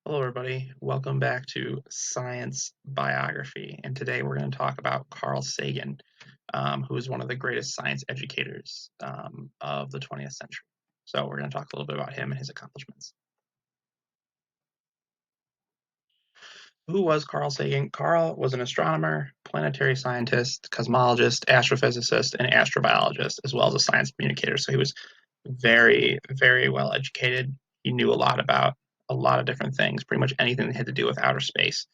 Hello, everybody. Welcome back to Science Biography. And today we're going to talk about Carl Sagan, who is one of the greatest science educators of the 20th century. So we're going to talk a little bit about him and his accomplishments. Who was Carl Sagan? Carl was an astronomer, planetary scientist, cosmologist, astrophysicist, and astrobiologist, as well as a science communicator. So he was very, very well educated. He knew a lot about a lot of different things, pretty much anything that had to do with outer space.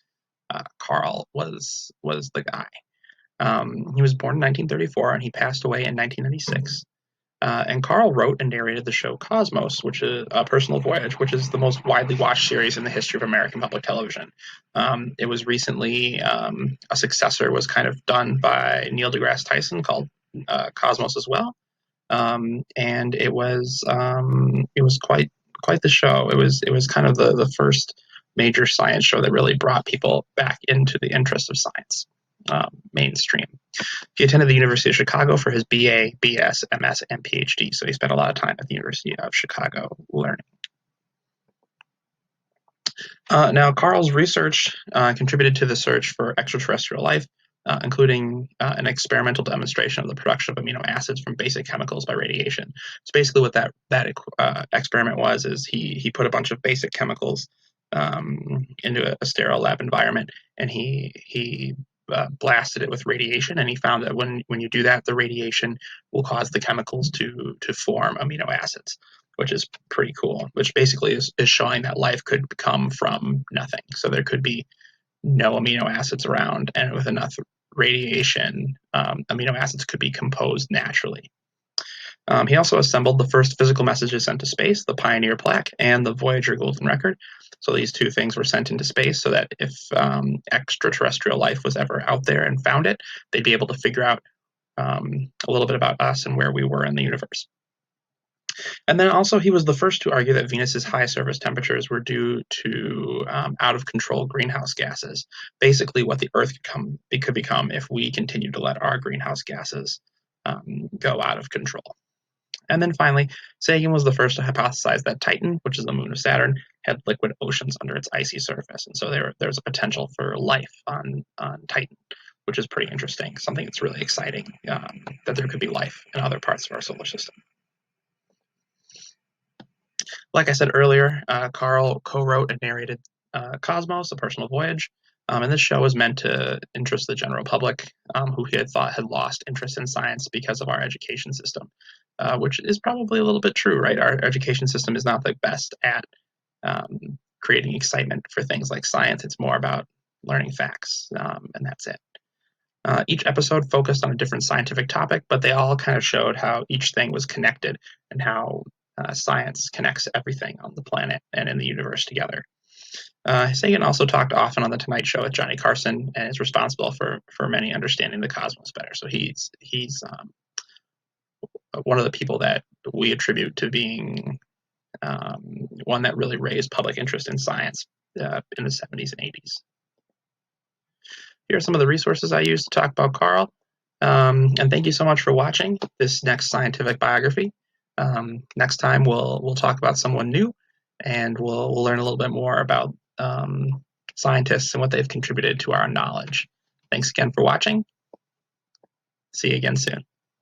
Carl was the guy. He was born in 1934 and he passed away in 1996. And Carl wrote and narrated the show Cosmos, which is a personal voyage, which is the most widely watched series in the history of American public television. It was recently a successor was kind of done by Neil deGrasse Tyson called Cosmos as well, and it was quite the show. It was kind of the first major science show that really brought people back into the interest of science mainstream. He attended the University of Chicago for his BA, BS, MS, and PhD, so he spent a lot of time at the University of Chicago learning. Now, Carl's research contributed to the search for extraterrestrial life, including an experimental demonstration of the production of amino acids from basic chemicals by radiation. So basically, what that experiment was is he put a bunch of basic chemicals into a sterile lab environment, and he blasted it with radiation, and he found that when you do that, the radiation will cause the chemicals to form amino acids, which is pretty cool, which basically is showing that life could come from nothing. So there could be no amino acids around, and with enough radiation, amino acids could be composed naturally. He also assembled the first physical messages sent to space, the Pioneer plaque and the Voyager Golden Record. So these two things were sent into space so that if extraterrestrial life was ever out there and found it, they'd be able to figure out a little bit about us and where we were in the universe. And then also, he was the first to argue that Venus's high surface temperatures were due to out of control greenhouse gases, basically what the Earth could become if we continue to let our greenhouse gases go out of control. And then finally, Sagan was the first to hypothesize that Titan, which is the moon of Saturn, had liquid oceans under its icy surface. And so there's a potential for life on Titan, which is pretty interesting, something that's really exciting, that there could be life in other parts of our solar system. Like I said earlier, Carl co-wrote and narrated Cosmos, A Personal Voyage. And this show was meant to interest the general public, who he had thought had lost interest in science because of our education system, which is probably a little bit true, right? Our education system is not the best at creating excitement for things like science. It's more about learning facts, and that's it. Each episode focused on a different scientific topic, but they all kind of showed how each thing was connected and how science connects everything on the planet and in the universe together. Sagan also talked often on the Tonight Show with Johnny Carson and is responsible for many understanding the cosmos better. So he's one of the people that we attribute to being one that really raised public interest in science in the 70s and 80s. Here are some of the resources I used to talk about Carl. And thank you so much for watching this next scientific biography. Next time we'll talk about someone new, and we'll learn a little bit more about scientists and what they've contributed to our knowledge. Thanks again for watching. See you again soon.